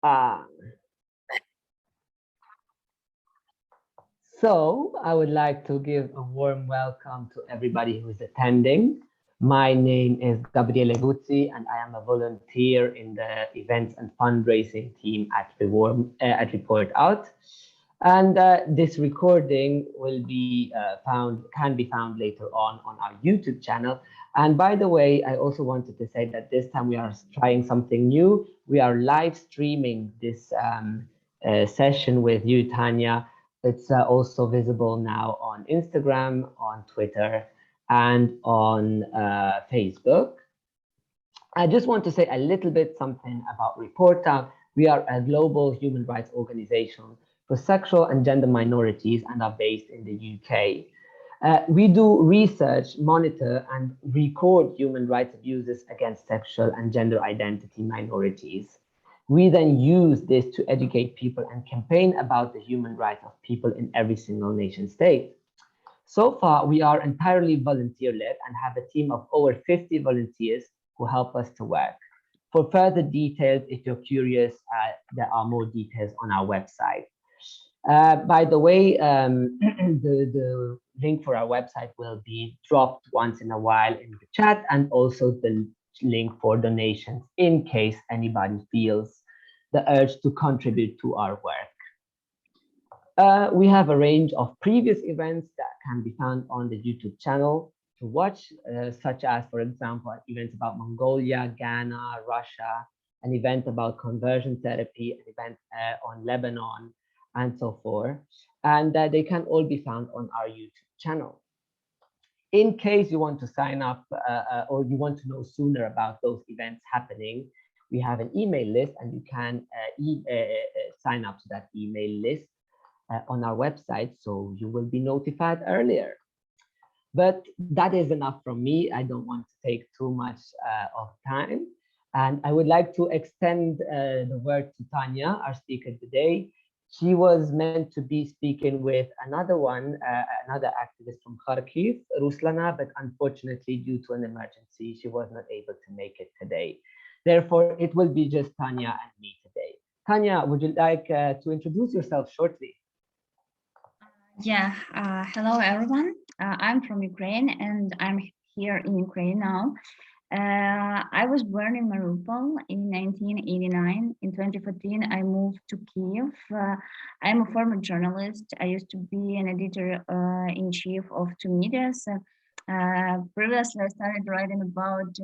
Ah, so I would like to give a warm welcome to everybody who is attending. My name is Gabriele and I am a volunteer in the events and fundraising team at ReportOUT. And this recording will be can be found later on our YouTube channel. And by the way, I also wanted to say that this time we are trying something new. We are live streaming this session with you, Tania. It's also visible now on Instagram, on Twitter, and on Facebook. I just want to say a little bit something about ReportOUT. We are a global human rights organization for sexual and gender minorities and are based in the UK. We do research, monitor, and record human rights abuses against sexual and gender identity minorities. We then use this to educate people and campaign about the human rights of people in every single nation state. So far, we are entirely volunteer-led and have a team of over 50 volunteers who help us to work. For further details, if you're curious, there are more details on our website. By the way, the link for our website will be dropped once in a while in the chat, and also the link for donations in case anybody feels the urge to contribute to our work. We have a range of previous events that can be found on the YouTube channel to watch, such as, for example, events about Mongolia, Ghana, Russia, an event about conversion therapy, an event on Lebanon, and so forth. And they can all be found on our YouTube channel. In case you want to sign up or you want to know sooner about those events happening, we have an email list, and you can sign up to that email list on our website, so you will be notified earlier. But that is enough from me. I don't want to take too much of time. And I would like to extend the word to Tania, our speaker today. She was meant to be speaking with another activist from Kharkiv, Ruslana, but unfortunately, due to an emergency, she was not able to make it today. Therefore, it will be just Tania and me today. Tania, would you like to introduce yourself shortly? Yeah, hello everyone. I'm from Ukraine and I'm here in Ukraine now. I was born in Mariupol in 1989. In 2014, I moved to Kiev. I'm a former journalist. I used to be an editor-in-chief of two medias. Previously, I started writing about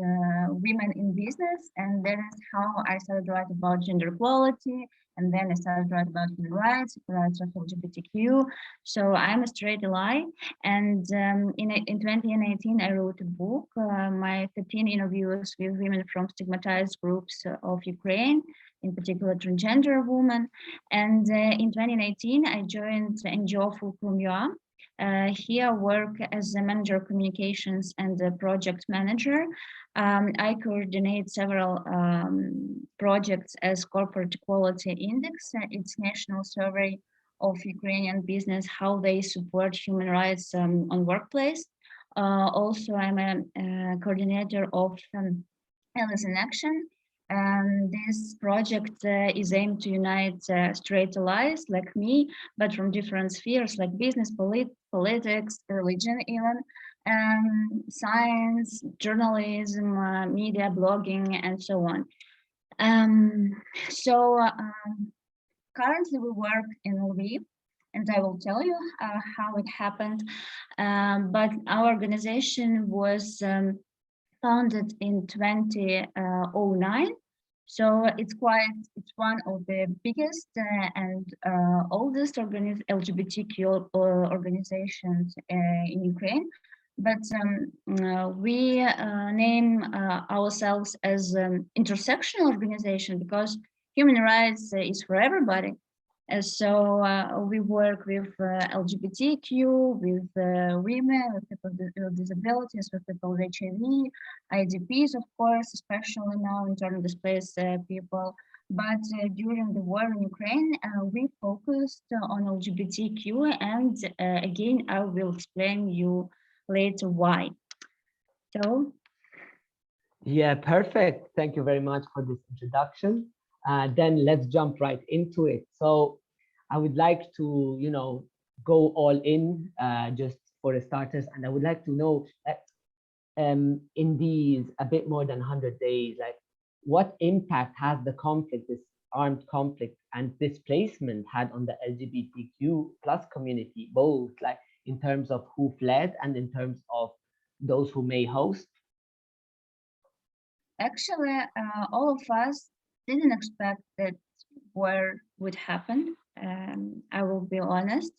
women in business, and that is how I started writing about gender equality. And then I started writing about human rights of LGBTQ. So I'm a straight ally. And in 2018, I wrote a book, my 13 interviews with women from stigmatized groups of Ukraine, in particular transgender women. And in 2019, I joined NGO Fulcrum UA. Here I work as a manager of communications and a project manager. I coordinate several projects as Corporate Equality Index. It's national survey of Ukrainian business, how they support human rights on workplace. Also, I'm a coordinator of Allies in Action. And this project is aimed to unite straight allies like me, but from different spheres like business, politics, religion even, science, journalism, media, blogging, and so on. Currently we work in Lviv, and I will tell you how it happened. But our organization was founded in 2009. So it's one of the biggest and oldest LGBTQ organizations in Ukraine. But we name ourselves as an intersectional organization because human rights is for everybody. So we work with LGBTQ, with women, with people with disabilities, with people with HIV, IDPs, of course, especially now internally displaced people. But during the war in Ukraine, we focused on LGBTQ, and again, I will explain you later why. So. Yeah, perfect. Thank you very much for this introduction. then let's jump right into it. So I would like to, go all in just for the starters, and I would like to know that in these a bit more than 100 days, like what impact has the conflict, this armed conflict and displacement had on the LGBTQ plus community, both like in terms of who fled and in terms of those who may host? Actually, all of us didn't expect that war would happen. I will be honest.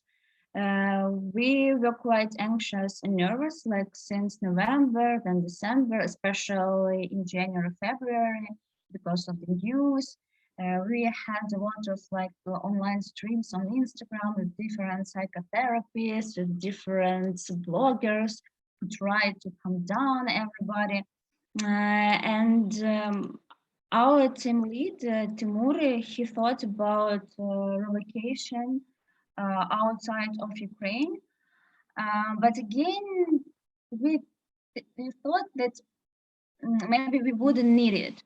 We were quite anxious and nervous, like since November, then December, especially in January, February, because of the news. We had a lot of like online streams on Instagram with different psychotherapists, with different bloggers who tried to calm down everybody. And our team lead, Timur, he thought about relocation outside of Ukraine. But again, we, we thought that maybe we wouldn't need it.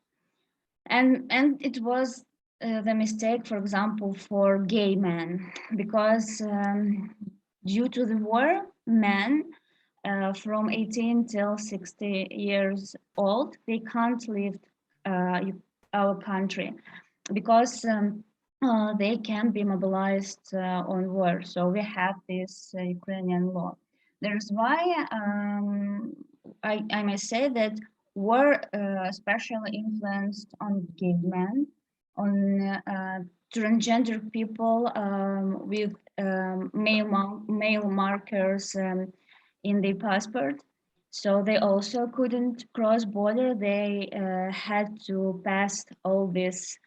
And it was the mistake, for example, for gay men, because due to the war, men from 18 till 60 years old, they can't leave our country because they can be mobilized on war. So we have this Ukrainian law. There's why I may say that war especially influenced on gay men, on transgender people with male markers in their passport. So they also couldn't cross border. They had to pass all these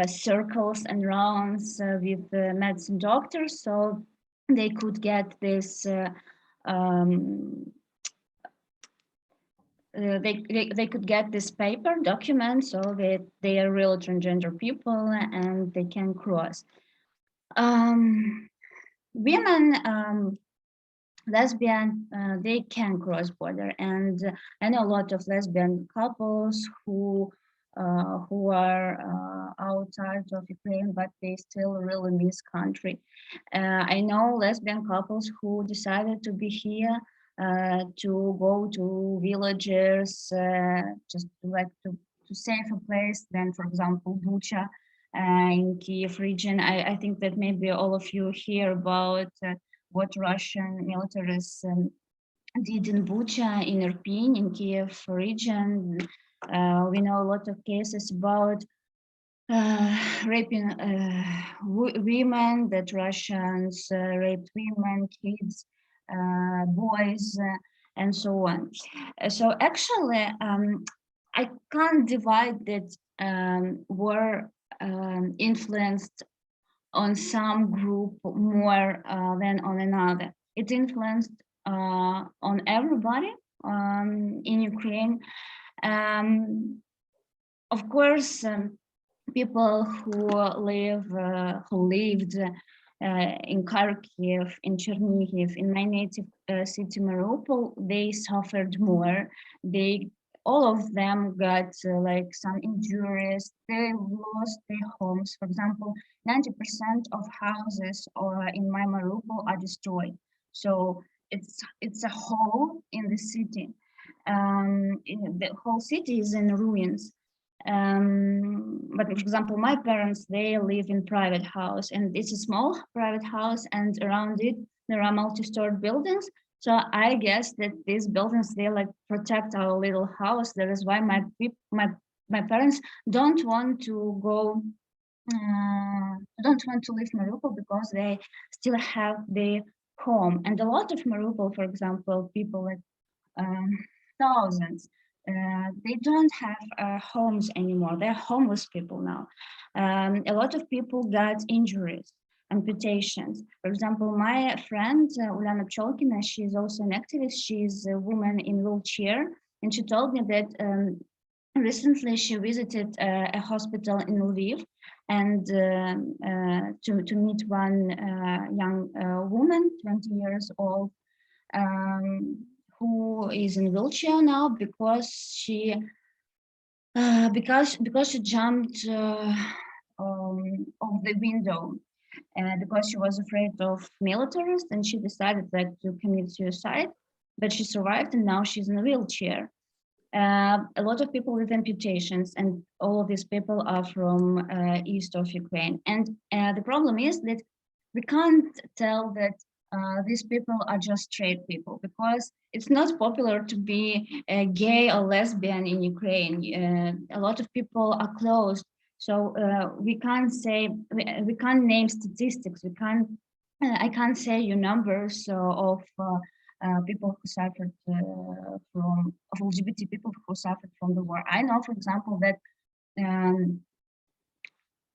circles and rounds with the medicine doctors, so they could get this. Um, they could get this paper document, so that they are real transgender people and they can cross. Women. Lesbian, they can cross border, and I know a lot of lesbian couples who are outside of Ukraine, but they still really miss country. I know lesbian couples who decided to be here, to go to villages, just like to save a place than, for example, Bucha in Kiev region. I think that maybe all of you hear about what Russian militaries did in Bucha, in Irpin, in Kiev region. We know a lot of cases about raping women, that Russians raped women, kids, boys, and so on. So actually, I can't divide that war influenced on some group more than on another. It influenced on everybody in Ukraine. Of course, people who lived in Kharkiv, in Chernihiv, in my native city Mariupol, they suffered more. All of them got like some injuries. They lost their homes. For example, 90% of houses in my Mariupol are destroyed. So it's a hole in the city. The whole city is in ruins. But for example, my parents, they live in private house, and it's a small private house, and around it there are multi-story buildings. So I guess that these buildings, they like protect our little house. That is why my parents don't want to go, don't want to leave Mariupol, because they still have their home. And a lot of Mariupol, for example, people like thousands, they don't have homes anymore. They're homeless people now. A lot of people got injuries, amputations. For example, my friend Ulana Pcholkina, she's also an activist. She's a woman in wheelchair, and she told me that recently she visited a hospital in Lviv, and to meet one young woman, 20 years old, who is in wheelchair now because she jumped the window because she was afraid of militaries, and she decided that to commit suicide, but she survived and now she's in a wheelchair. A lot of people with amputations, and all of these people are from east of Ukraine. And the problem is that we can't tell that these people are just straight people, because it's not popular to be gay or lesbian in Ukraine. A lot of people are closed, so we can't say, we can't name statistics. We can't. I can't say you numbers of people who suffered from of LGBT people who suffered from the war. I know, for example, that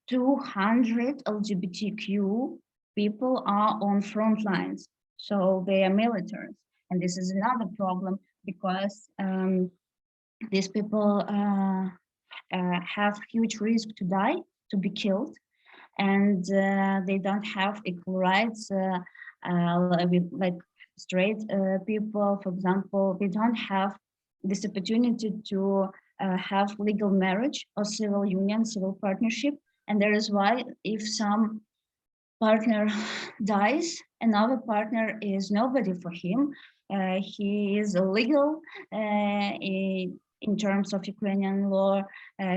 200 LGBTQ people are on front lines, so they are militaries, and this is another problem because these people have huge risk to die, to be killed, and they don't have equal rights like straight people. For example, they don't have this opportunity to have legal marriage or civil union, civil partnership. And that is why if some partner dies, another partner is nobody for him. He is illegal in terms of Ukrainian law.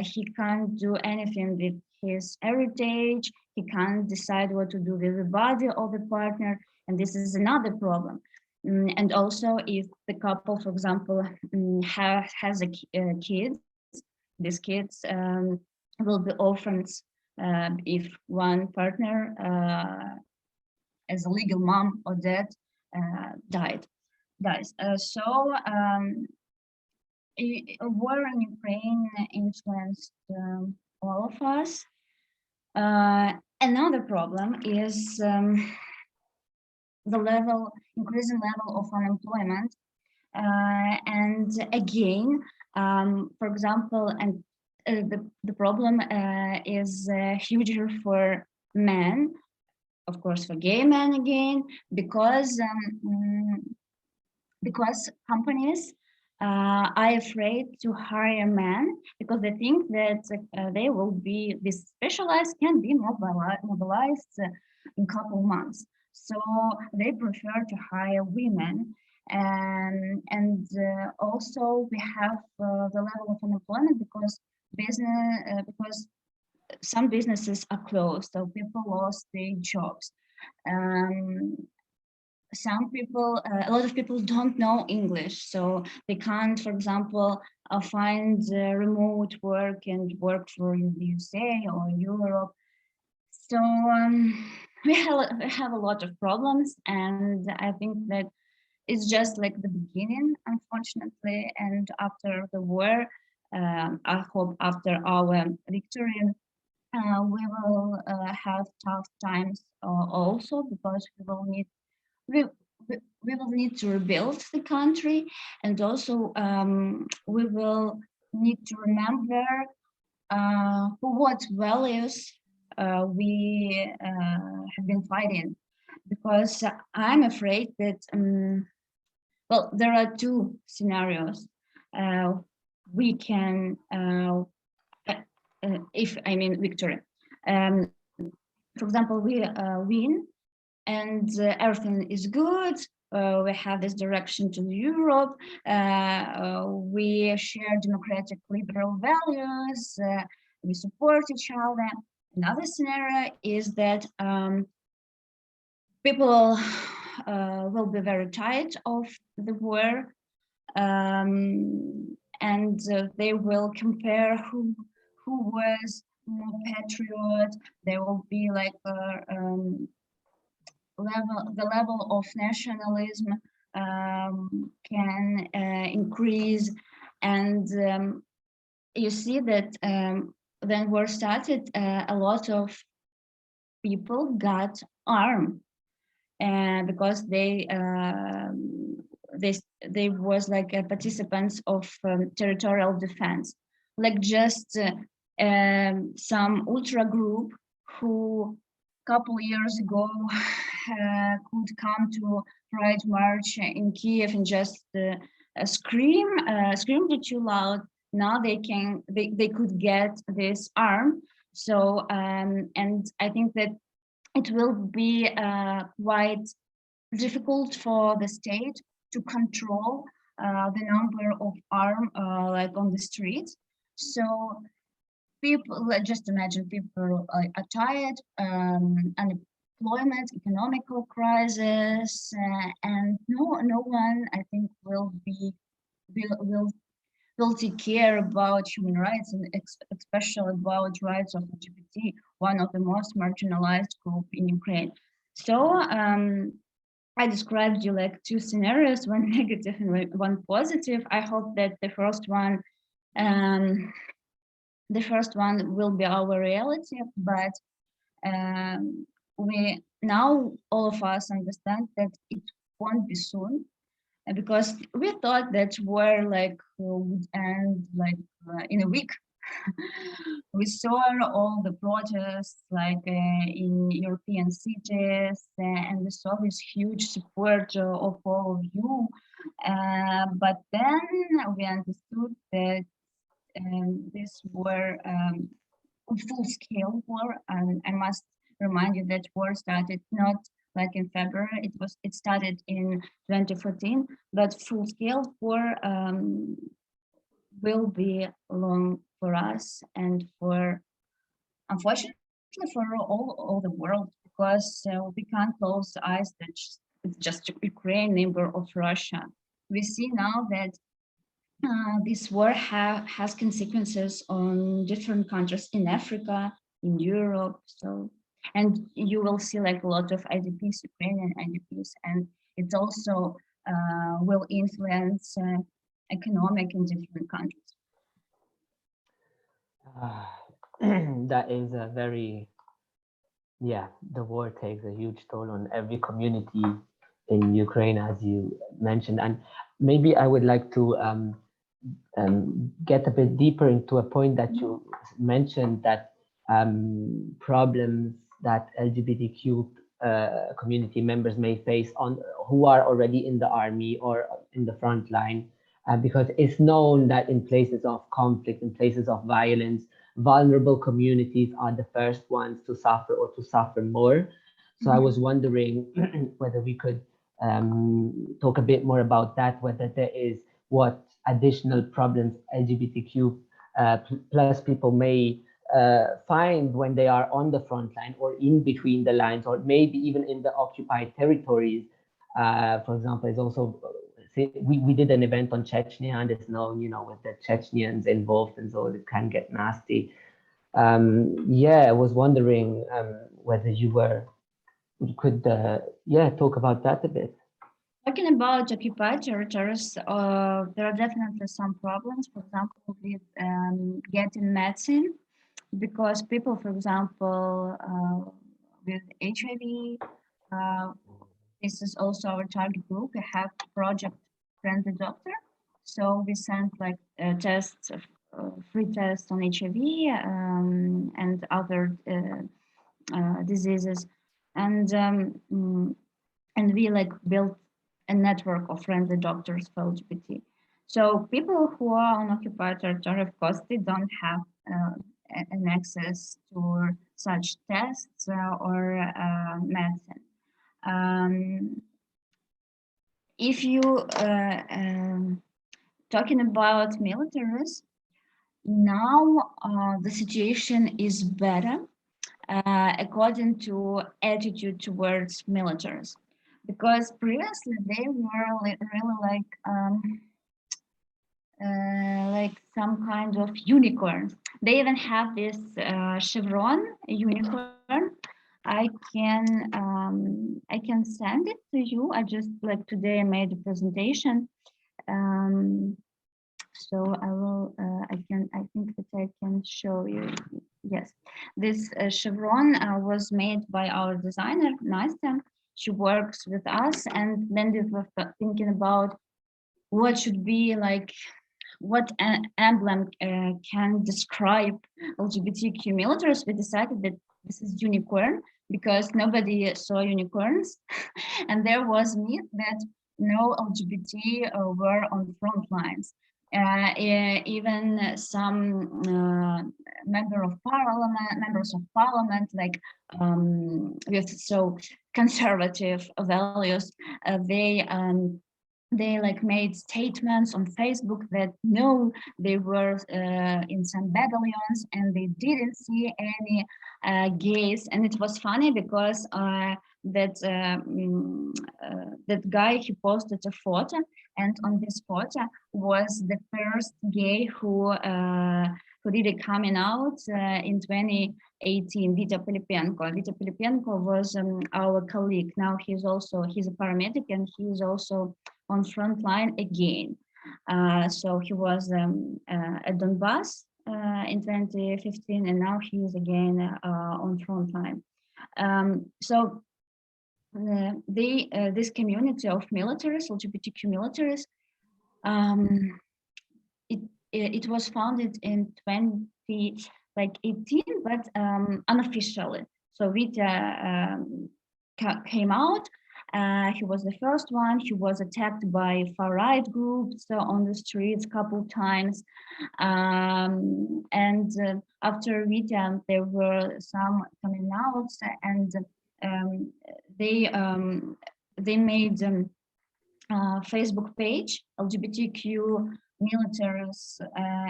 He can't do anything with his heritage. He can't decide what to do with the body of the partner. And this is another problem. And also, if the couple, for example, has a kid, these kids will be orphans if one partner as a legal mom or dad dies. A war in Ukraine influenced all of us. Another problem is the increasing level of unemployment. And again, for example, and the problem is huger for men, of course, for gay men again, because companies are afraid to hire men because they think that they will be, this specialized can be mobilized in a couple months. So they prefer to hire women. And also we have the level of unemployment because some businesses are closed, so people lost their jobs. Some people, a lot of people don't know English, so they can't, for example, find remote work and work for the USA or Europe. So we have a lot of problems, and I think that it's just like the beginning, unfortunately. And after the war, I hope after our victory, we will have tough times also, because we, we will need to rebuild the country, and also we will need to remember what values we have been fighting, because I'm afraid that well, there are two scenarios we can if I mean victory. For example, we win and everything is good. We have this direction to Europe. We share democratic liberal values. We support each other. Another scenario is that people will be very tired of the war, and they will compare who was more patriot. There will be like the level of nationalism can increase, and you see that when war started, a lot of people got armed because they was like participants of territorial defense, like just some ultra group who couple years ago could come to Pride March in Kiev and just screamed it too loud. Now they could get this arm So, and I think that it will be quite difficult for the state to control the number of arms like on the streets. So people, just imagine people are tired, unemployment, economical crisis, and no one, I think, will take care about human rights, and especially about rights of LGBT, one of the most marginalized group in Ukraine. So I described you like two scenarios, one negative and one positive. I hope that the first one will be our reality, but we now all of us understand that it won't be soon, because we thought that war like would end like in a week. We saw all the protests like in European cities, and we saw this huge support of all of you. But then we understood that this were full-scale war, and I must remind you that war started not like in February. It started in 2014, but full-scale war will be long for us and for, unfortunately, for all the world, because we can't close the eyes that it's just Ukraine, neighbor of Russia. We see now that this war has consequences on different countries in Africa, in Europe. So, and you will see like a lot of IDPs, Ukrainian IDPs, and it also will influence economic in different countries. That is a very, yeah, the war takes a huge toll on every community in Ukraine, as you mentioned. And maybe I would like to get a bit deeper into a point that you mentioned, that problems that LGBTQ community members may face on who are already in the army or in the front line, because it's known that in places of conflict, in places of violence, vulnerable communities are the first ones to suffer or to suffer more. So I was wondering whether we could talk a bit more about that, whether there is what additional problems LGBTQ plus people may find when they are on the front line or in between the lines, or maybe even in the occupied territories. For example, it's also, we did an event on Chechnya, and it's known, you know, with the Chechnyans involved, and so it can get nasty. Yeah, I was wondering whether you could talk about that a bit. Talking about occupied territories, there are definitely some problems, for example, with getting medicine, because people, for example, with HIV, this is also our target group. We have project Friendly Doctor. So we sent like tests, free tests on HIV and other diseases. And we like built a network of friendly doctors for LGBT. So people who are on occupied territory, of course, they don't have an access to such tests or medicine. If you talking about militaries, now the situation is better according to attitude towards militaries, because previously they were really like some kind of unicorn. They even have this chevron unicorn. I can send it to you. I just like today I made a presentation. So I will, I think that I can show you. Yes, this chevron was made by our designer, Nastya. She works with us, and then we were thinking about what should be like, what an emblem can describe LGBTQ militaries. We decided that this is unicorn, because nobody saw unicorns. And there was myth that no LGBT were on front lines. Even some members of parliament, like with so conservative values, they like made statements on Facebook that no, they were in some battalions and they didn't see any gays. And it was funny because that guy, he posted a photo, and on this photo was the first gay who did a coming out in 2018, Vita Pilipenko. Vita Pilipenko was our colleague. Now he's a paramedic, and he's also on front line again. So he was at Donbass in 2015, and now he is again on front line. So this community of militaries, LGBTQ militaries, it was founded in 2018, but unofficially. So Vita came out. He was the first one. He was attacked by far-right groups on the streets a couple times. And after Vita, there were some coming out, and they made Facebook page, LGBTQ militaries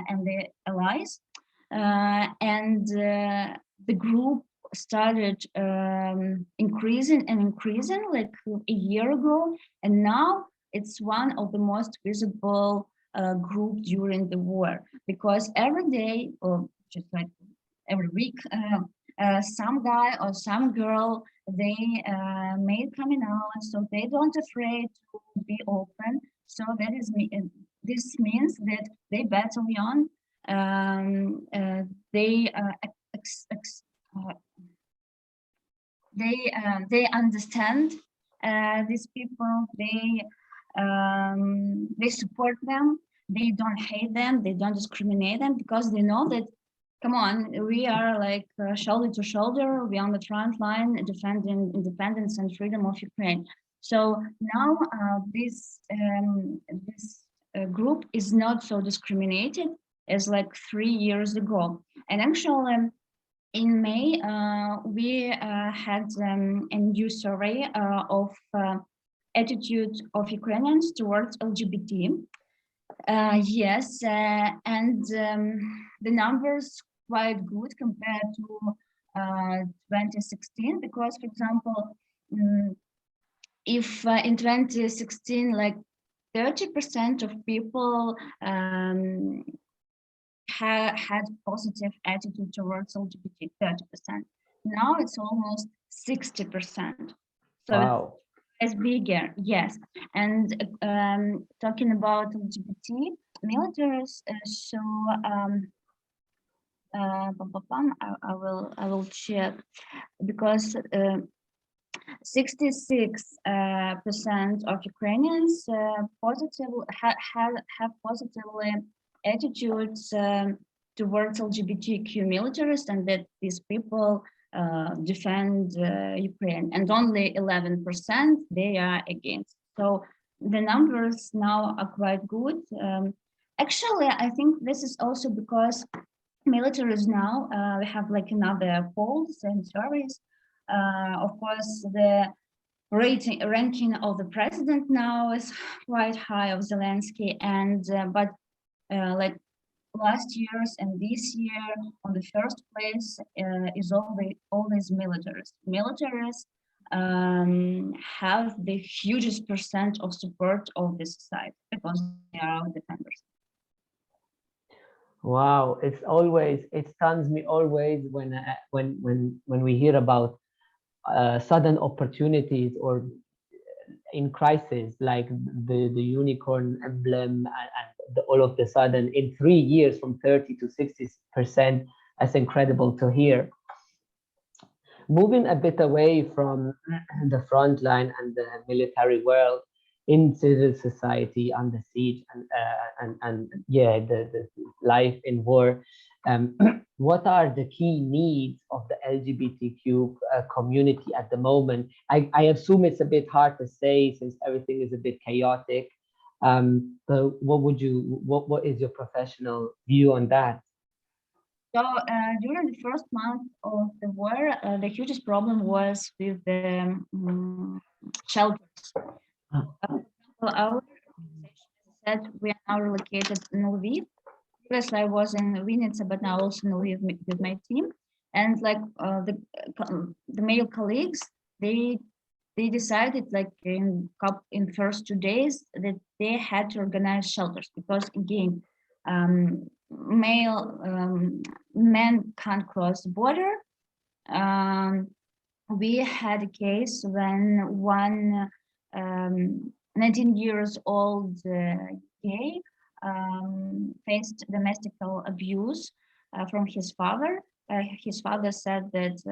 and their allies, and the group started increasing like a year ago, and now it's one of the most visible group during the war, because every day, or just like every week, some guy or some girl, they made coming out, so they don't afraid to be open. So that is this means that they battalion, they understand these people, they support them, they don't hate them, they don't discriminate them, because they know that, come on, we are like shoulder to shoulder, we are on the front line defending independence and freedom of Ukraine. So now this group is not so discriminated as like 3 years ago. And actually, in May, we had a new survey of attitude of Ukrainians towards LGBT. Yes, and the numbers quite good compared to 2016, because, for example, if in 2016, like 30% of people had positive attitude towards LGBT, 30%. Now it's almost 60%. So wow. It's bigger, yes. And talking about LGBT militaries, so I will check, because 66% of Ukrainians have positively attitudes towards LGBTQ militaries, and that these people defend Ukraine, and only 11% they are against. So the numbers now are quite good. Actually, I think this is also because militaries now we have like another polls and surveys. Of course, the ranking of the president now is quite high, of Zelensky, and but like last year's and this year, on the first place is always militaries. Militaries have the hugest percent of support of this side, because they are our defenders. Wow, it stuns me always when we hear about sudden opportunities or in crisis, like the unicorn emblem, and all of the sudden in 3 years from 30 to 60%. That's incredible to hear. Moving a bit away from the front line and the military world, in civil society under siege, and yeah, the life in war, what are the key needs of the LGBTQ community at the moment? I assume it's a bit hard to say, since everything is a bit chaotic, So what is your professional view on that? So during the first month of the war, the hugest problem was with the shelters. So our organization, as I said, we are now relocated in Lviv. Previously, I was in Vinnytsia, but now also in Lviv with my team. And like the male colleagues, they decided like in first 2 days that they had to organize shelters because again, male men can't cross the border. We had a case when one 19 years old gay faced domestic abuse from his father. His father said that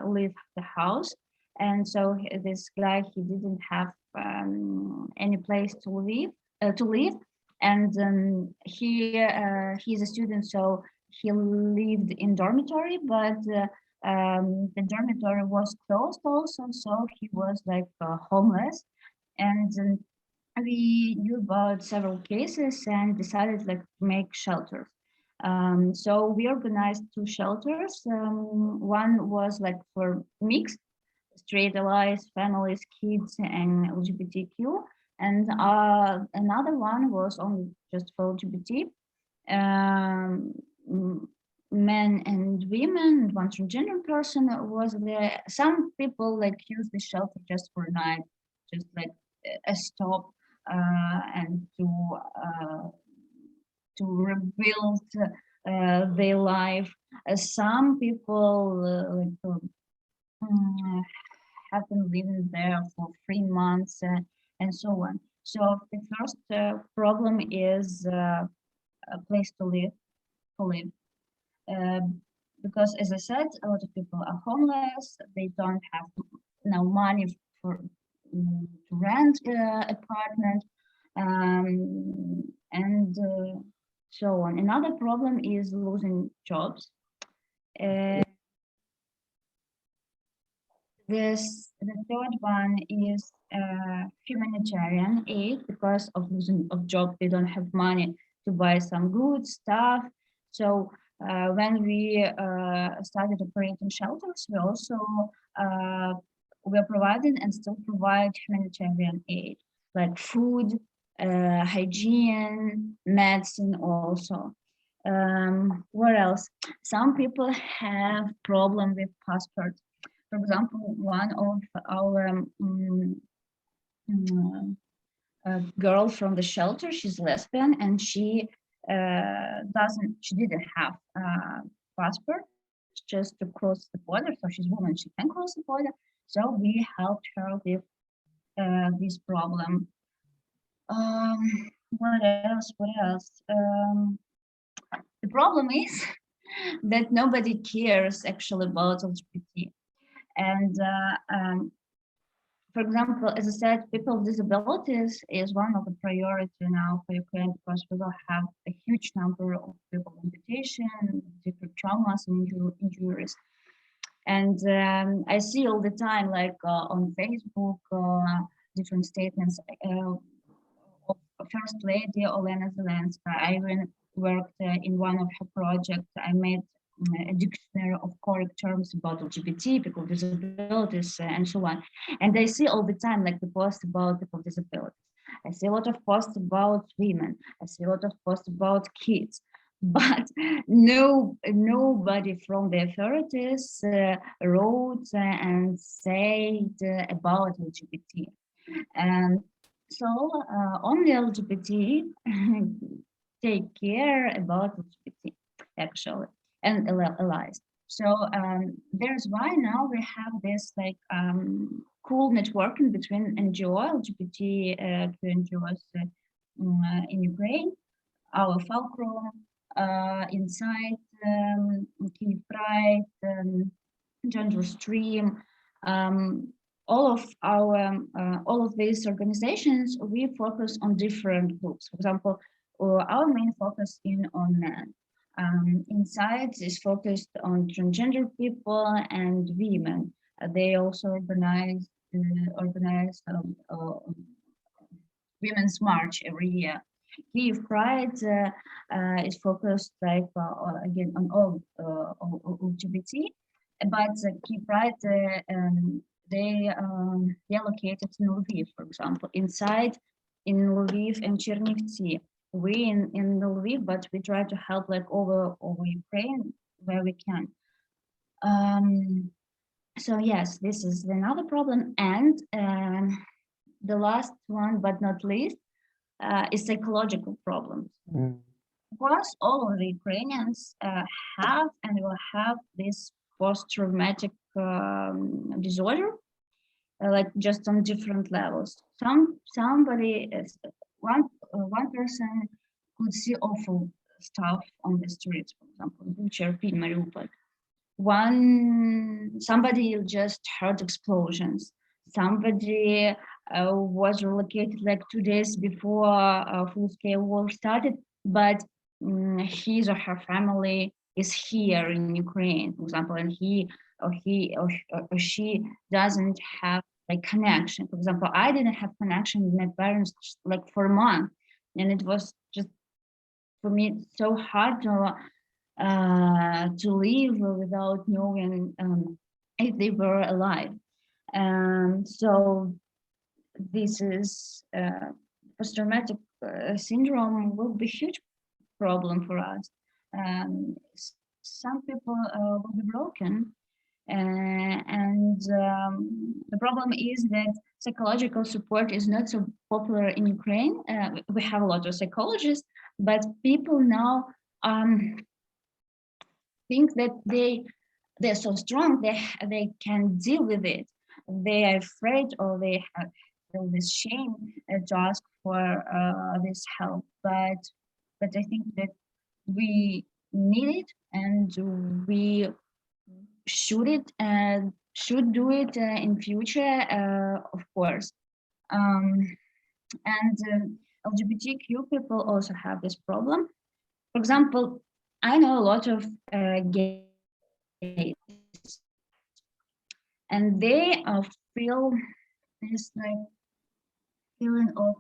leave the house, and so this guy, he didn't have any place to live, and he's a student, so he lived in dormitory, but the dormitory was closed also, so he was like homeless. And we knew about several cases and decided like to make shelters. So we organized two shelters. One was like for mixed, straight allies, families, kids, and LGBTQ, and another one was only just for LGBT. Um, Men and women, one transgender person was there. Some people like use the shelter just for a night, just like a stop and to rebuild their life. Some people have been living there for 3 months and so on. So the first problem is a place to live. Uh, because as I said, a lot of people are homeless. They don't have no money for to rent apartment, and so on. Another problem is losing jobs. Uh, the third one is humanitarian aid because of losing of job. They don't have money to buy some goods, stuff. So when we started operating shelters, we also we're providing and still provide humanitarian aid like food, hygiene, medicine also. What else? Some people have problem with passport. For example, one of our girl from the shelter, she's lesbian, and she didn't have a passport just to cross the border. So she's woman, she can cross the border. So we helped her with this problem. What else? What else? The problem is that nobody cares actually about LGBT. And for example, as I said, people with disabilities is one of the priority now for Ukraine because we will have a huge number of people with amputation, different traumas and injuries. And I see all the time, like on Facebook, different statements of First Lady Olena Zelenska. I even worked in one of her projects. I made a dictionary of correct terms about LGBT, people with disabilities, and so on. And I see all the time, like the posts about people with disabilities. I see a lot of posts about women. I see a lot of posts about kids. But nobody from the authorities wrote and said about LGBT. And so only LGBT take care about LGBT actually and allies. So there's why now we have this like cool networking between NGO, LGBT NGOs in Ukraine, our Fulcrum, inside Kharkiv Pride, Gender Stream, all of these organizations, we focus on different groups. For example, our main focus on men. Inside is focused on transgender people and women. They also organize Women's March every year. Kyiv Pride is focused like again on all LGBT, but Kyiv Pride they are located in Lviv, for example, inside in Lviv and Chernivtsi. We in Lviv, but we try to help like over Ukraine where we can. So yes, this is another problem, and the last one, but not least, is psychological problems. Mm. Of course, all of the Ukrainians have and will have this post-traumatic disorder, like just on different levels. Somebody is one person could see awful stuff on the streets, for example, Bucha, in Mariupol. Somebody just heard explosions. Somebody was relocated like 2 days before full-scale war started, but his or her family is here in Ukraine, for example, and he or she doesn't have like connection. For example, I didn't have connection with my parents like for a month, and it was just for me so hard to live without knowing if they were alive. So this is post-traumatic syndrome will be a huge problem for us. Some people will be broken, and the problem is that psychological support is not so popular in Ukraine. We have a lot of psychologists, but people now think that they're so strong, they can deal with it. They are afraid, or they have this shame to ask for this help. But I think that we need it, and we should do it in future, of course. And LGBTQ people also have this problem. For example, I know a lot of gays, and they feel this like feeling of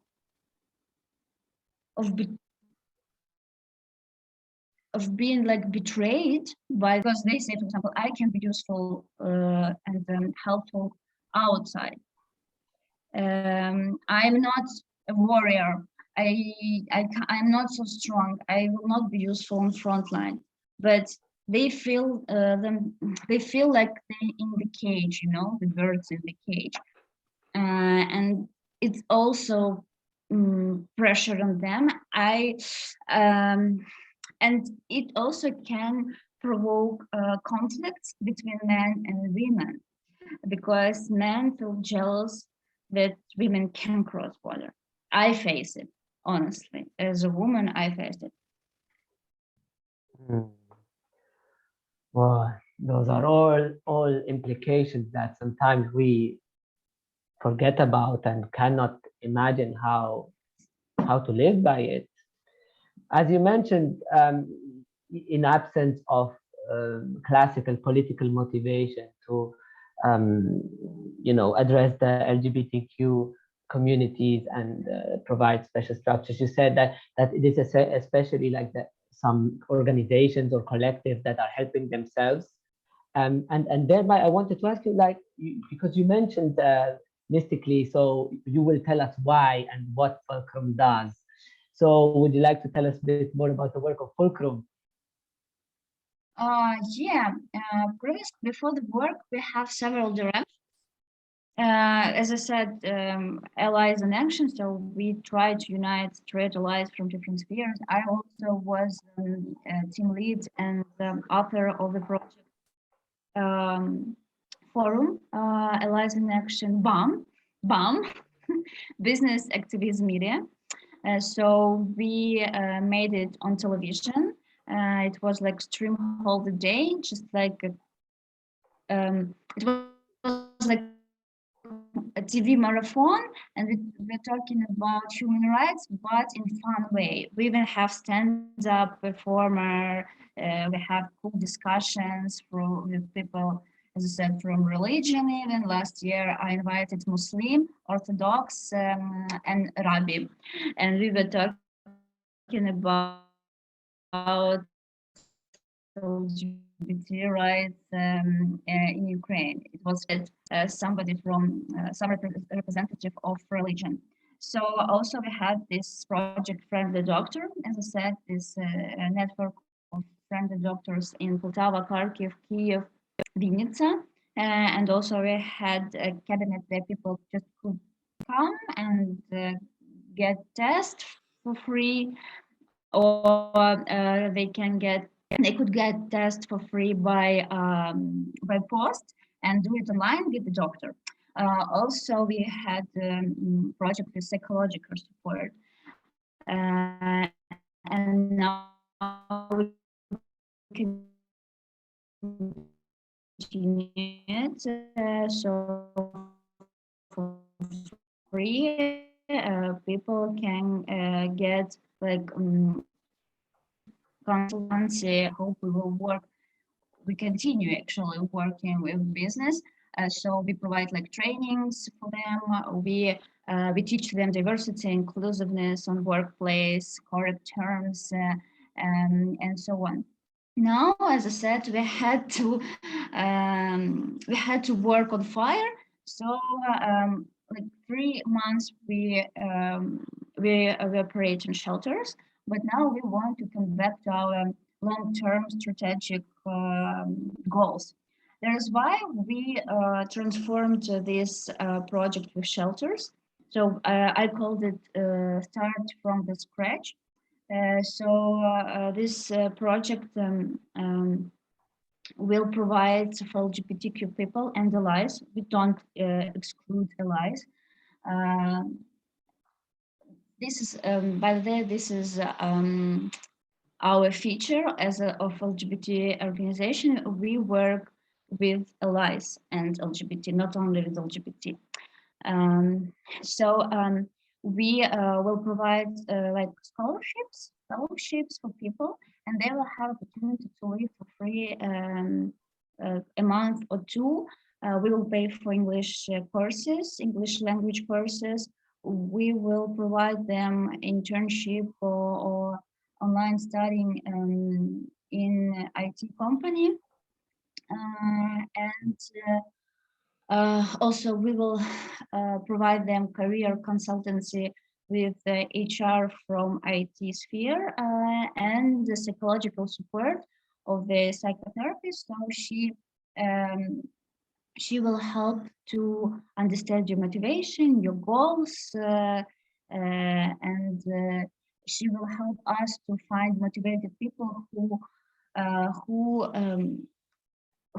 being like betrayed by, because they say, for example, I can be useful and helpful outside. I'm not a warrior. I'm not so strong. I will not be useful on front line. But they feel they feel like they're in the cage, you know, the birds in the cage, and it's also pressure on them. And it also can provoke conflicts between men and women, because men feel jealous that women can cross border. I face it, honestly. As a woman, I face it. Mm. Well, those are all implications that sometimes we forget about and cannot imagine how to live by it. As you mentioned, in absence of classical political motivation to address the LGBTQ communities and provide special structures, you said that it is especially like some organizations or collectives that are helping themselves. And thereby I wanted to ask you, like, because you mentioned mystically, so you will tell us why and what Fulcrum does. So would you like to tell us a bit more about the work of Fulcrum? Yeah, before the work, we have several directions. As I said, allies in action. So we try to unite trade allies from different spheres. I also was team lead and author of the project forum, allies in action, BAM, Business Activism Media. So we made it on television. It was like stream whole the day, just like it was like a TV marathon, and we're talking about human rights, but in fun way. We even have stand-up performer. We have cool discussions with people as I said, from religion. Even last year, I invited Muslim, Orthodox, and Rabbi, and we were talking about LGBT rights in Ukraine. It was somebody from some representative of religion. So also we had this project Friendly Doctor, as I said, this network of friendly doctors in Poltava, Kharkiv, Kiev, Vinnytsia. And also we had a cabinet where people just could come and get tests for free, or they could get tests for free by post and do it online with the doctor. Also, we had project with psychological support, and now we continue it. So for free, people can get like consultancy. Hope we will work. We continue actually working with business. So we provide like trainings for them. We teach them diversity, inclusiveness on workplace, correct terms, and so on. Now, as I said, we had to work on fire. So like 3 months we operate in shelters, but now we want to come back to our long-term strategic goals. That is why we transformed this project with shelters. So I called it Start from the Scratch. This project will provide for LGBTQ people and allies. We don't exclude allies. This is, by the way, this is our feature as of LGBT organization. We work with allies and LGBT, not only with LGBT. We will provide like scholarships, fellowships for people, and they will have opportunity to live for free a month or two. We will pay for English courses, English language courses. We will provide them internship or online studying in IT company. Also, we will provide them career consultancy with HR from IT sphere and the psychological support of the psychotherapist. So she will help to understand your motivation, your goals, and she will help us to find motivated people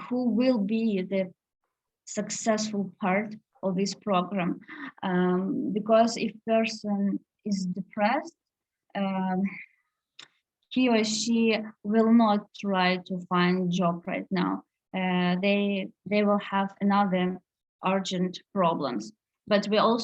who will be the successful part of this program, because if person is depressed, he or she will not try to find job right now. They will have another urgent problems. But we don't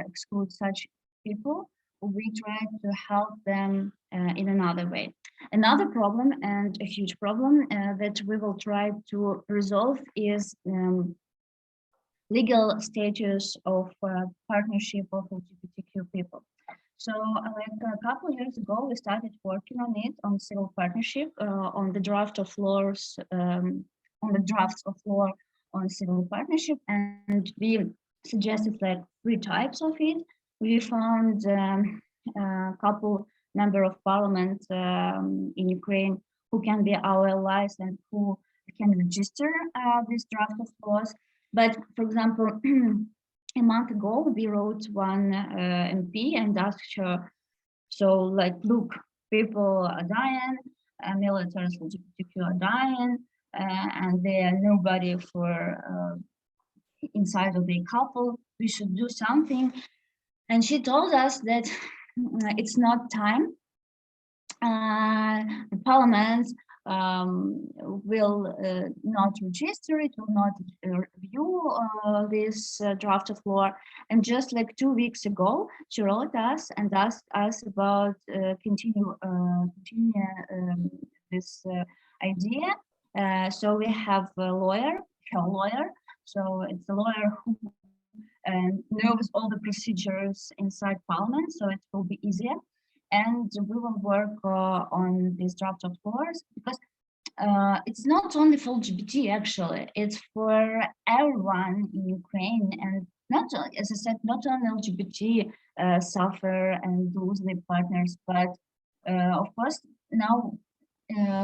exclude such people. We try to help them in another way. Another problem, and a huge problem that we will try to resolve, is legal status of partnership of LGBTQ people. So like a couple of years ago, we started working on it, on civil partnership, on the draft of laws, on the drafts of law on civil partnership, and we suggested like 3 types of it. We found a couple member of parliament in Ukraine who can be our allies and who can register this draft of laws. But for example, a month ago, we wrote one MP and asked her, so like, look, people are dying, militaries LGBTQ are dying, and they are nobody for inside of the couple. We should do something. And she told us that it's not time. The parliament will not register it, will not review this draft of law. And just like 2 weeks ago, she wrote us and asked us about continue this idea. So we have a lawyer, So it's a lawyer who knows all the procedures inside Parliament, so it will be easier. And we will work on this draft of laws because it's not only for LGBT actually, it's for everyone in Ukraine, and not, as I said, not only LGBT suffer and lose their partners, but of course now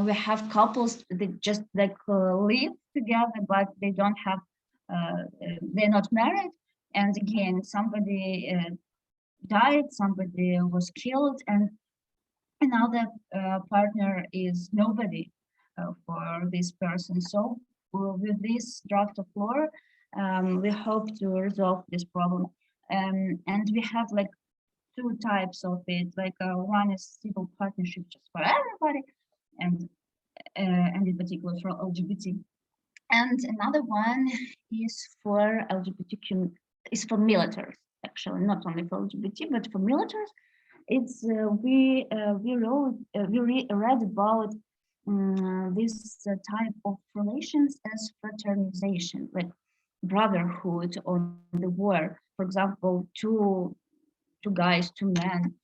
we have couples that just like live together, but they don't have, they're not married, and again somebody died, somebody was killed, and another partner is nobody for this person. So with this draft of law, we hope to resolve this problem. And we have like two types of it. Like one is civil partnership just for everybody, and in particular for LGBT. And another one is for LGBTQ, is for militaries, actually, not only for LGBT, but for militaries. It's we read about this type of relations as fraternization, like brotherhood on the war. For example, two guys, two men,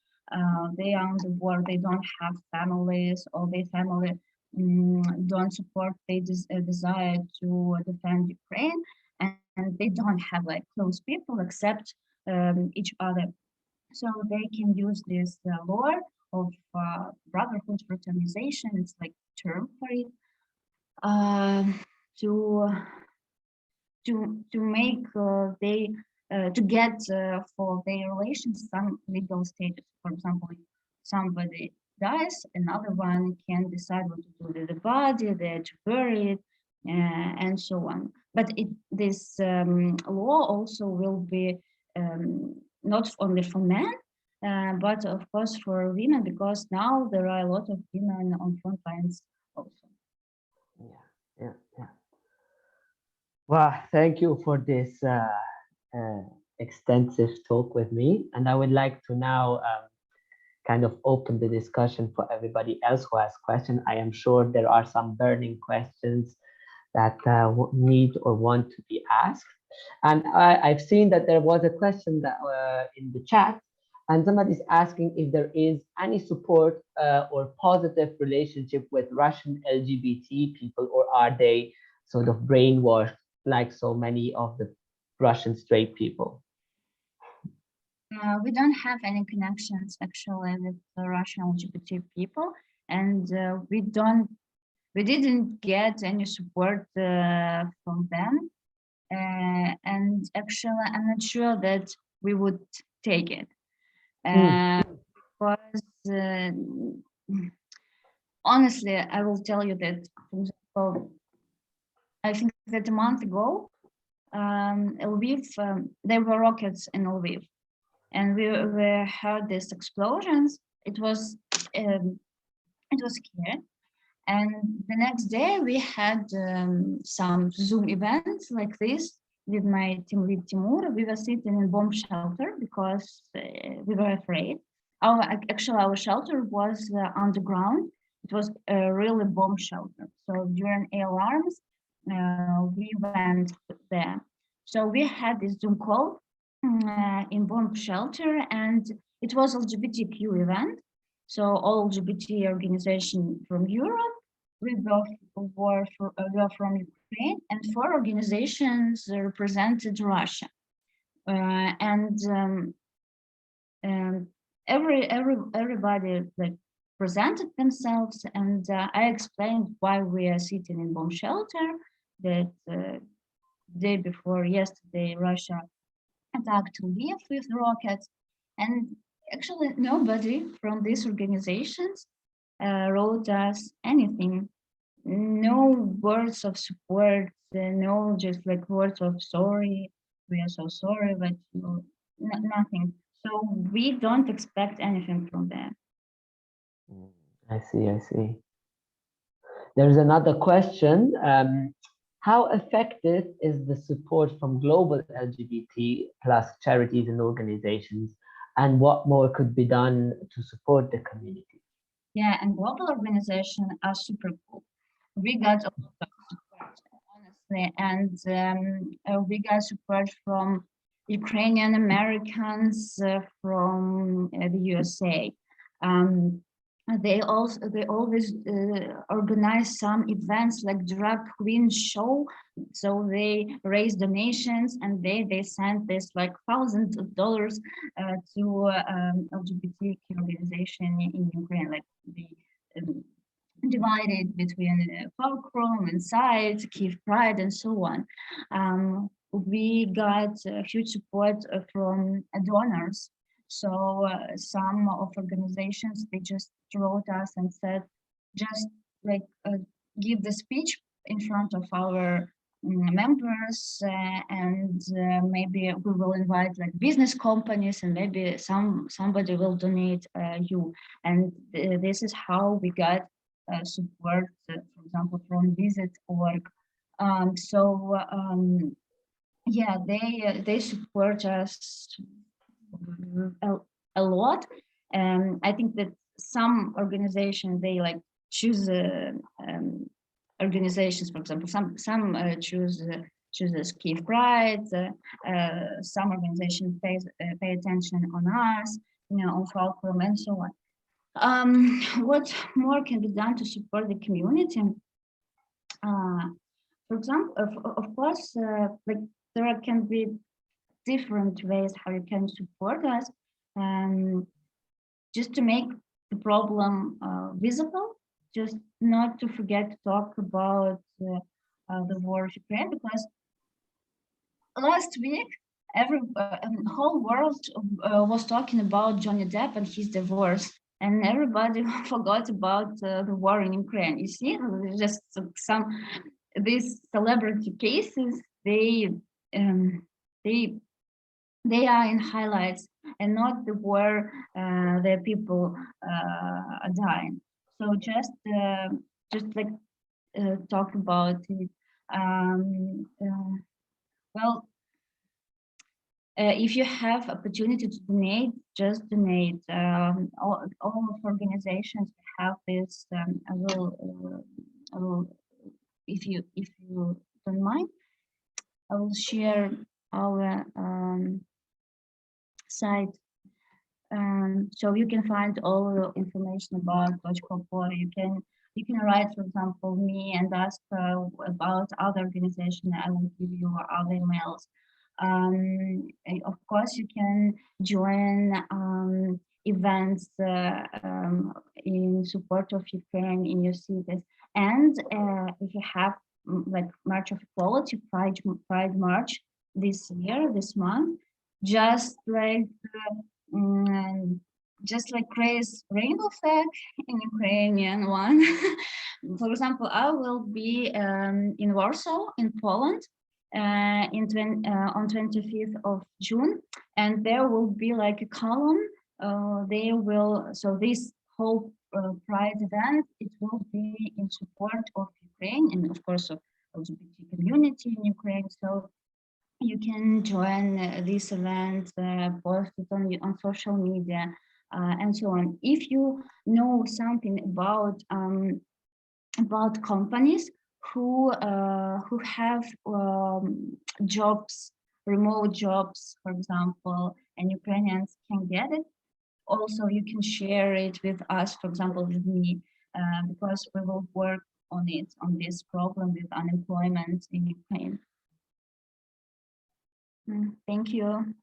they are on the war. They don't have families, or their family don't support their desire to defend Ukraine, and they don't have like close people except each other. So they can use this law of brotherhood fraternization, it's like term for it, uh, to to make they to get for their relations some legal status. For example, if somebody dies, another one can decide what to do with the body, there to bury it, and so on. But this law also will be not only for men, but of course for women, because now there are a lot of women on front lines also. Yeah. Well, thank you for this extensive talk with me, and I would like to now kind of open the discussion for everybody else who has questions. I am sure there are some burning questions that need or want to be asked. And I've seen that there was a question that in the chat, and somebody's asking if there is any support or positive relationship with Russian LGBT people, or are they sort of brainwashed like so many of the Russian straight people? We don't have any connections actually with the Russian LGBT people, and we didn't get any support from them. And actually, I'm not sure that we would take it, because honestly, I will tell you that, for example, I think that a month ago, Lviv, there were rockets in Lviv, and we heard these explosions. It was scared. And the next day we had some Zoom events like this with my team lead Timur. We were sitting in bomb shelter because we were afraid. Our shelter was underground. It was a really bomb shelter. So during alarms, we went there. So we had this Zoom call in bomb shelter, and it was LGBTQ event. So all LGBT organization from Europe, we were from Ukraine, and 4 organizations represented Russia. And everybody like presented themselves, and I explained why we are sitting in bomb shelter. That day before yesterday, Russia attacked Lviv with rockets, and actually nobody from these organizations wrote us anything. No words of support, no just like words of sorry, we are so sorry, but nothing. So we don't expect anything from them. I see. There's another question. How effective is the support from global LGBT plus charities and organizations, and what more could be done to support the community? Yeah, and global organizations are super cool. we got a lot of support, honestly, and we got support from Ukrainian Americans, from the USA. Um, they always organize some events like drag queen show, so they raise donations and they send this like thousands of dollars to LGBTQ organization in Ukraine, like the um, divided between Fulcrum and Kharkiv Pride and so on. We got huge support from donors. So some of organizations, they just wrote us and said, just like give the speech in front of our members, and maybe we will invite like business companies, and maybe somebody will donate you. And this is how we got support, for example, from visit.org. Yeah, they support us a lot. I think that some organizations, they like choose organizations, for example, some choose Kharkiv Pride, some organizations pay attention on us, on Fulcrum and so on. What more can be done to support the community? For example, of course, like there can be different ways how you can support us, just to make the problem visible, just not to forget to talk about the war of Ukraine, because last week whole world was talking about Johnny Depp and his divorce, and everybody forgot about the war in Ukraine. You see, just some these celebrity cases, they are in highlights and not the war the people are dying. So just like talk about it. Well, if you have opportunity to donate, just donate. All of organizations have this. I will, if you don't mind, I will share our site, so you can find all the information about Точка.Опора. You can write, for example, me and ask about other organization. I will give you other emails. Of course, you can join events in support of Ukraine in your cities. And if you have like March of Equality, Pride March this year, this month, just like raise rainbow flag in Ukrainian one. For example, I will be in Warsaw, in Poland, on 25th of June, and there will be like a column. So this whole Pride event, it will be in support of Ukraine and of course of LGBT community in Ukraine. So you can join this event, post it on social media, and so on. If you know something about companies who have jobs, remote jobs, for example, and Ukrainians can get it, also you can share it with us, for example, with me, because we will work on this problem with unemployment in Ukraine. Thank you.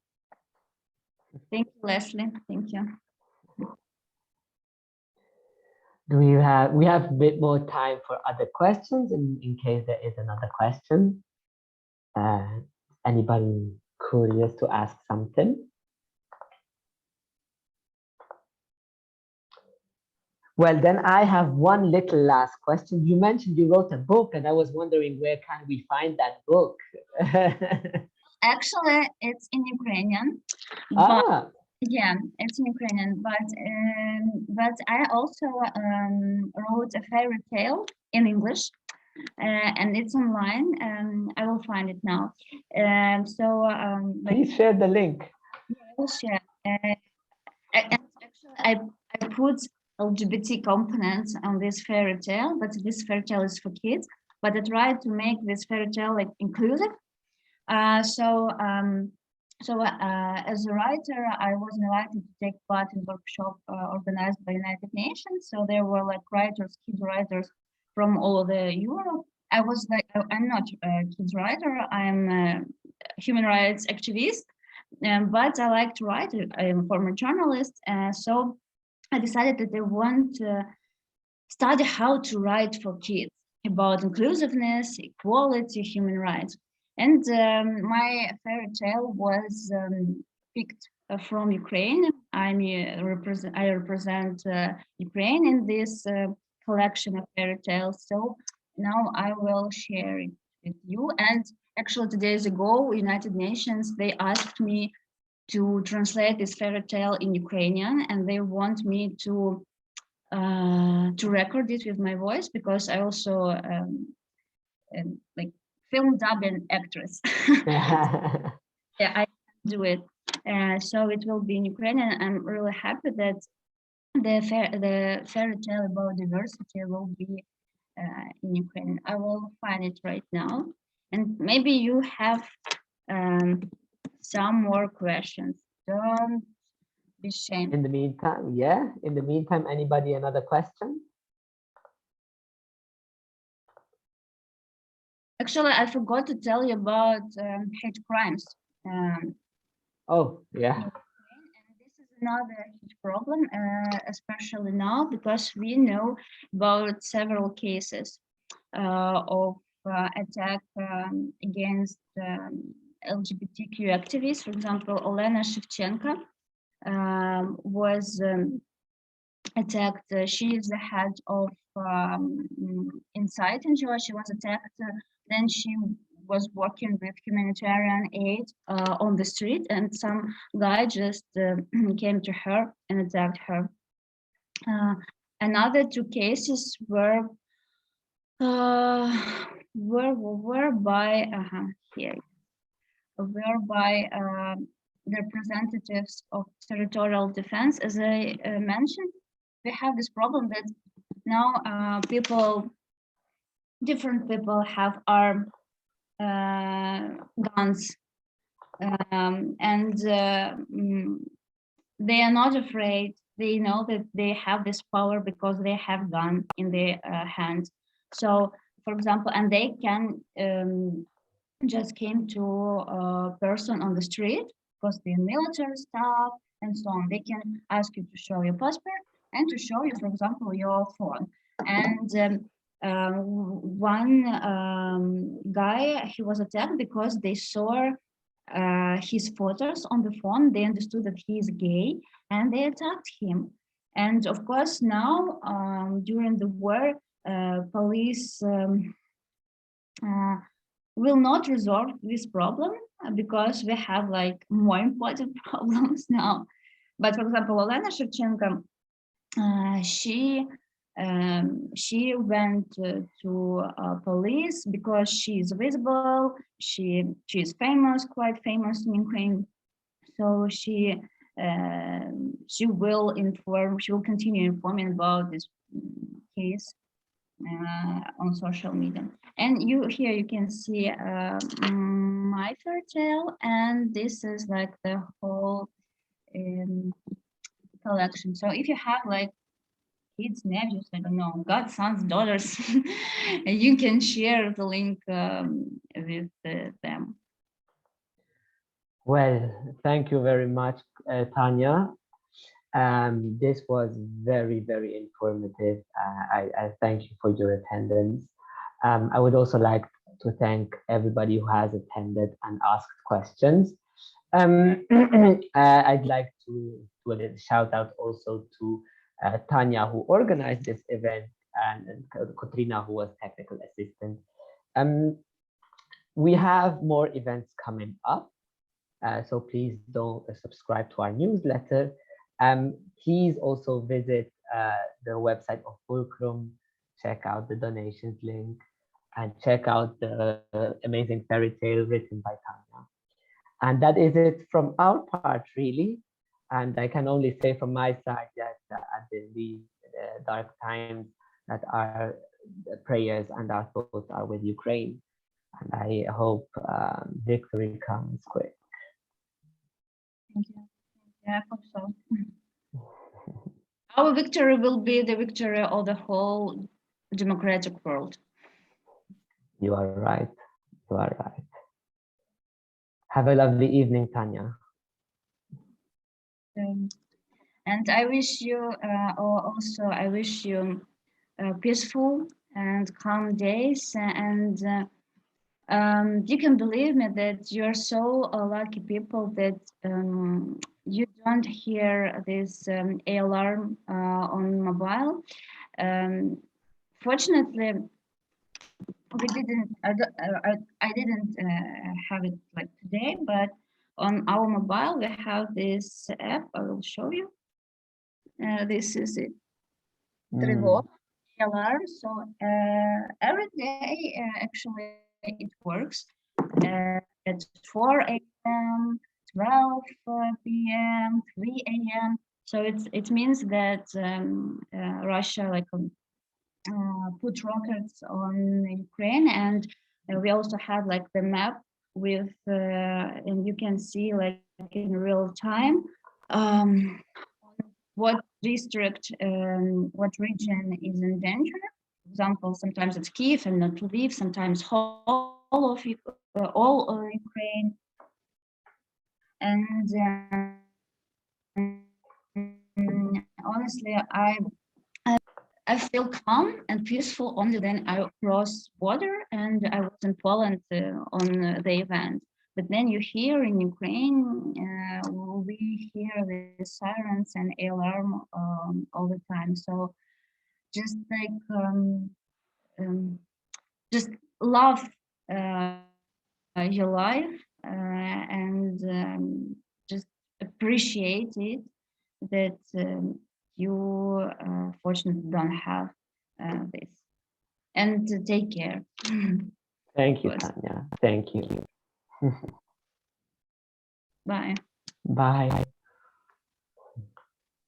Thank you, Leslie. Thank you. We have a bit more time for other questions in case there is another question. Anybody curious to ask something? Well, then I have one little last question. You mentioned you wrote a book, and I was wondering where can we find that book? Actually, it's in Ukrainian. Ah. Yeah, it's in Ukrainian, but I also wrote a fairy tale in English, and it's online. I will find it now. Please share the link. Yeah, I will share. And actually, I put LGBT components on this fairy tale, but this fairy tale is for kids. But I tried to make this fairy tale like inclusive. As a writer, I was invited to take part in workshop organized by United Nations. So there were like writers, kids writers from all over Europe. I was like, I'm not a kids writer. I'm a human rights activist, but I like to write. I'm a former journalist, so I decided that I want to study how to write for kids about inclusiveness, equality, human rights. And my fairy tale was picked from Ukraine. I represent Ukraine in this collection of fairy tales. So now I will share it with you. And actually, 2 days ago, United Nations, they asked me to translate this fairy tale in Ukrainian, and they want me to record it with my voice, because I also like film dubbing actress. Yeah, I do it. So it will be in Ukrainian. I'm really happy that the fairy tale about diversity will be in Ukrainian. I will find it right now, and maybe you have some more questions. Don't be ashamed. In the meantime, anybody another question? Actually, I forgot to tell you about hate crimes. Oh, yeah. And this is another huge problem, especially now, because we know about several cases of attack against LGBTQ activists. For example, Ruslana Hnatchenko was attacked. She is the head of Insight NGO. She was attacked. Then she was working with humanitarian aid on the street, and some guy just came to her and attacked her. Another 2 cases were whereby the representatives of territorial defense. As I mentioned, we have this problem that now different people have armed guns, and they are not afraid. They know that they have this power because they have gun in their hands. So, for example, and they can just came to a person on the street because they're military staff and so on. They can ask you to show your passport and to show you, for example, your phone. And one guy, he was attacked because they saw his photos on the phone. They understood that he is gay, and they attacked him. And of course, now during the war, police will not resolve this problem because we have like more important problems now. But for example, Ruslana Hnatchenko, she went to police because she is visible. She is famous, quite famous in Ukraine. So she will inform. She will continue informing about this case on social media. And here you can see my fairy tale, and this is like the whole collection. So if you have like kids, nephews, I don't know, godsons, daughters, you can share the link with them. Well, thank you very much, Tania. This was very, very informative. I thank you for your attendance. I would also like to thank everybody who has attended and asked questions. I'd like to do a little shout out also to Tania, who organized this event, and Katrina, who was technical assistant. We have more events coming up, so please don't subscribe to our newsletter. Please also visit the website of Fulcrum, check out the donations link, and check out the amazing fairy tale written by Tania. And that is it from our part, really. And I can only say from my side that I believe dark times, that our prayers and our thoughts are with Ukraine. And I hope victory comes quick. Thank you. Yeah, I hope so. Our victory will be the victory of the whole democratic world. You are right. You are right. Have a lovely evening, Tania. And I wish you also, I wish you peaceful and calm days. And you can believe me that you're so lucky people that you don't hear this alarm on mobile. Fortunately, we didn't. I didn't have it like today, but on our mobile we have this app. I will show you. This is it. Trevor alarm. So every day actually it works at 4 a.m., 12 p.m., 3 a.m. So it means that Russia like put rockets on Ukraine, and we also have like the map with and you can see like in real time what district, what region is in danger. For example, sometimes it's Kiev and not Lviv, sometimes all of Ukraine. And honestly, I feel calm and peaceful only then I cross border and I was in Poland on the event. But then you hear in Ukraine, we hear the sirens and alarm all the time. So just like just love your life and just appreciate it that you fortunately don't have this. And take care. Thank you, Tania. Thank you. Bye. Bye.